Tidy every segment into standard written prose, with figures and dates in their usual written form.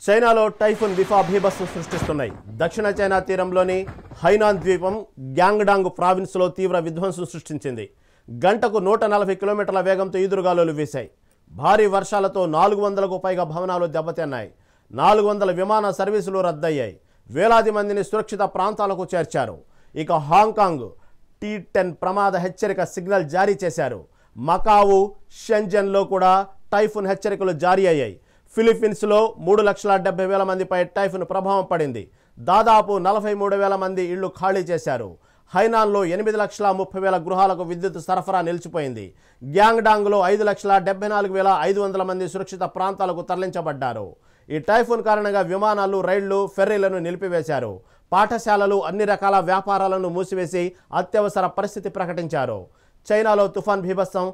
చైనాలో typhoon Wipha బీభత్సం సృష్టిస్తున్నాయి. దక్షిణ చైనా తీరంలోని హైనాన్ ద్వీపం గ్యాంగ్డాంగ్ ప్రావిన్స్లో తీవ్ర విధ్వంసం సృష్టించింది. గంటకు 140 కిలోమీటర్ల వేగంతో ఈదురుగాలులు వీశాయి. భారీ వర్షాలతో 400కు పైగా భవనాలు దెబ్బతిన్నాయి. 400 విమాన సర్వీసులు రద్దయ్యాయి. వేలాది మందిని సురక్షిత ప్రాంతాలకు చేర్చారు. ఇక హాంకాంగ్ T10 ప్రమాద హెచ్చరిక సిగ్నల్ జారీ చేశారు. మకావు, షెంజన్లో కూడా టైఫూన్ హెచ్చరికలు జారీ అయ్యాయి. ఫిలిప్పీన్స్లో 3,70,000 మందిపై టైఫూన్ ప్రభావం పడింది. దాదాపు 43,000 మంది ఇళ్లు ఖాళీ చేశారు. హైనాన్లో 8,30,000 గృహాలకు విద్యుత్ సరఫరా నిలిచిపోయింది. గ్యాంగ్డాంగ్లో 5,74,500 మంది సురక్షిత ప్రాంతాలకు తరలించబడ్డారు. ఈ టైఫూన్ కారణంగా విమానాలు, రైళ్లు, ఫెర్రీలను నిలిపివేశారు. పాఠశాలలు, అన్ని రకాల వ్యాపారాలను మూసివేసి అత్యవసర పరిస్థితి ప్రకటించారు. చైనాలో తుఫాన్ బీభత్సం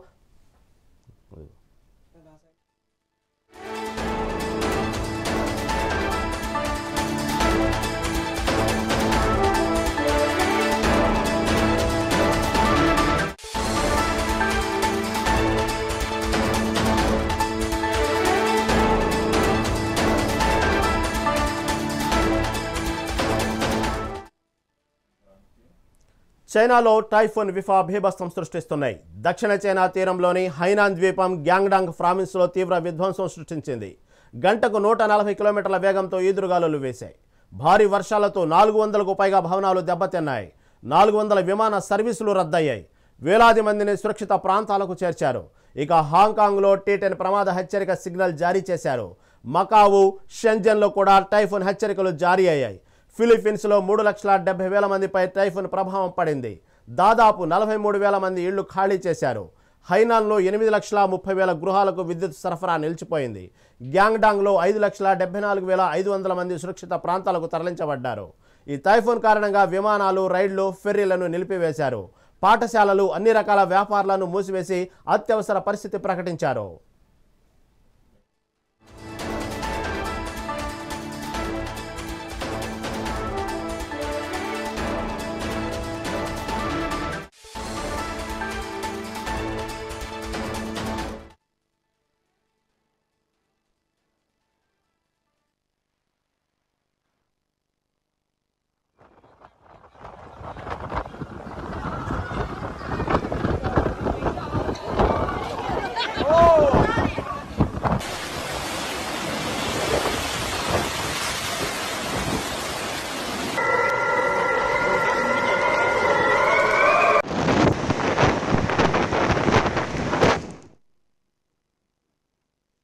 చైనాలో టైఫూన్ విఫా బీభత్సం సృష్టిస్తున్నాయి. దక్షిణ చైనా తీరంలోని హైనాన్ ద్వీపం గ్యాంగ్డాంగ్ ప్రావిన్స్లో తీవ్ర విధ్వంసం సృష్టించింది. గంటకు 140 కిలోమీటర్ల వేగంతో ఈదురుగాలులు వేశాయి. భారీ వర్షాలతో 400కు పైగా భవనాలు దెబ్బతిన్నాయి. 400 విమాన సర్వీసులు రద్దయ్యాయి. వేలాది మందిని సురక్షిత ప్రాంతాలకు చేర్చారు. ఇక హాంకాంగ్లో T10 ప్రమాద హెచ్చరిక సిగ్నల్ జారీ చేశారు. మకావు, షెంజన్లో కూడా టైఫూన్ హెచ్చరికలు జారీ అయ్యాయి. ఫిలిప్పీన్స్లో 3,70,000 మందిపై టైఫూన్ ప్రభావం పడింది. దాదాపు 43,000 మంది ఇళ్లు ఖాళీ చేశారు. హైనాన్లో 8,30,000 గృహాలకు విద్యుత్ సరఫరా నిలిచిపోయింది. గ్యాంగ్డాంగ్లో 5,74,500 మంది సురక్షిత ప్రాంతాలకు తరలించబడ్డారు. ఈ టైఫూన్ కారణంగా విమానాలు, రైళ్లు, ఫెర్రీలను నిలిపివేశారు. పాఠశాలలు, అన్ని రకాల వ్యాపారాలను మూసివేసి అత్యవసర పరిస్థితి ప్రకటించారు.